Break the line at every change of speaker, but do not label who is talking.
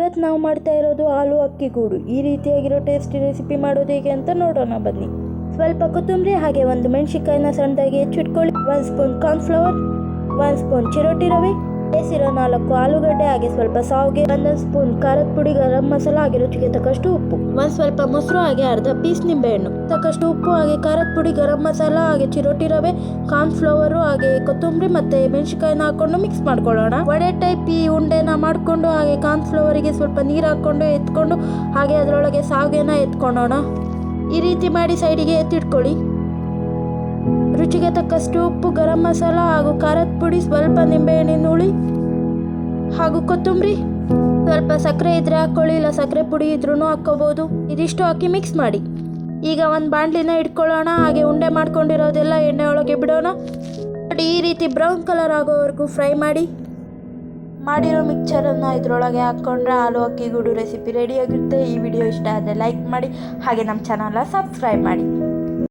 ಇವತ್ತು ನಾವು ಮಾಡ್ತಾ ಇರೋದು ಆಲೂ ಅಕ್ಕಿ ಗೂಡು. ಈ ರೀತಿಯಾಗಿರೋ ಟೇಸ್ಟಿ ರೆಸಿಪಿ ಮಾಡೋದು ಹೇಗೆ ಅಂತ ನೋಡೋಣ ಬನ್ನಿ. ಸ್ವಲ್ಪ ಕೊತ್ತಂಬರಿ ಹಾಗೆ ಒಂದು ಮೆಣಸಿನಕಾಯಿನ ಸಣ್ಣದಾಗಿ ಹೆಚ್ಚಿಟ್ಕೊಳ್ಳಿ. 1 ಸ್ಪೂನ್ ಕಾರ್ನ್ಫ್ಲವರ್, 1 ಸ್ಪೂನ್ ಚಿರೋಟಿ ರವೆ, ಬೇಯಿಸಿರೋ 4 ಆಲೂಗಡ್ಡೆ ಹಾಗೆ ಸ್ವಲ್ಪ ಸಾವಿಗೆ, 1 ಸ್ಪೂನ್ ಖಾರದ ಪುಡಿ, ಗರಂ ಮಸಾಲ ಹಾಗೆ ರುಚಿಗೆ ತಕ್ಕಷ್ಟು ಉಪ್ಪು, ಸ್ವಲ್ಪ ಮೊಸರು ಹಾಗೆ ಅರ್ಧ ಪೀಸ್ ನಿಂಬೆಹಣ್ಣು, ತಕ್ಕಷ್ಟು ಉಪ್ಪು ಹಾಗೆ ಖಾರದ ಪುಡಿ, ಗರಂ ಮಸಾಲ ಹಾಗೆ ಚಿರೋಟಿ ರವೆ, ಕಾರ್ನ್ಫ್ಲವರ್ ಹಾಗೆ ಕೊತ್ತಂಬರಿ ಮತ್ತೆ ಮೆಣಸಿನಕಾಯಿನ ಹಾಕೊಂಡು ಮಿಕ್ಸ್ ಮಾಡ್ಕೊಳ್ಳೋಣ. ವಡೆ ಟೈಪ್ ಈ ಉಂಡೆನ ಮಾಡಿಕೊಂಡು ಹಾಗೆ ಕಾರ್ನ್ಫ್ಲವರಿಗೆ ಸ್ವಲ್ಪ ನೀರು ಹಾಕೊಂಡು ಎತ್ಕೊಂಡು ಹಾಗೆ ಅದರೊಳಗೆ ಸಾವಿಗೆನ ಎತ್ಕೊಳ್ಳೋಣ. ಈ ರೀತಿ ಮಾಡಿ ಸೈಡಿಗೆ ಎತ್ತಿಟ್ಕೊಳ್ಳಿ. ರುಚಿಗೆ ತಕ್ಕಷ್ಟು ಉಪ್ಪು, ಗರಂ ಮಸಾಲ ಹಾಗೂ ಖಾರದ ಪುಡಿ, ಸ್ವಲ್ಪ ನಿಂಬೆಹಣ್ಣಿನ ಹುಳಿ ಹಾಗೂ ಕೊತ್ತಂಬರಿ, ಸ್ವಲ್ಪ ಸಕ್ಕರೆ ಇದ್ರೆ ಹಾಕ್ಕೊಳ್ಳಿ, ಇಲ್ಲ ಸಕ್ಕರೆ ಪುಡಿ ಇದ್ರೂ ಹಾಕ್ಕೋಬೋದು. ಇದಿಷ್ಟು ಹಾಕಿ ಮಿಕ್ಸ್ ಮಾಡಿ. ಈಗ ಒಂದು ಬಾಣಲಿನ ಇಟ್ಕೊಳ್ಳೋಣ. ಹಾಗೆ ಉಂಡೆ ಮಾಡ್ಕೊಂಡಿರೋದೆಲ್ಲ ಎಣ್ಣೆ ಒಳಗೆ ಬಿಡೋಣ. ನೋಡಿ, ಈ ರೀತಿ ಬ್ರೌನ್ ಕಲರ್ ಆಗೋವರೆಗೂ ಫ್ರೈ ಮಾಡಿ. ಮಾಡಿರೋ ಮಿಕ್ಚರನ್ನು ಇದರೊಳಗೆ ಹಾಕ್ಕೊಂಡ್ರೆ ಆಲೂ ಅಕ್ಕಿ ಗೂಡು ರೆಸಿಪಿ ರೆಡಿಯಾಗುತ್ತೆ. ಈ ವಿಡಿಯೋ ಇಷ್ಟ ಆದರೆ ಲೈಕ್ ಮಾಡಿ ಹಾಗೆ ನಮ್ಮ ಚಾನಲ್ನ ಸಬ್ಸ್ಕ್ರೈಬ್ ಮಾಡಿ.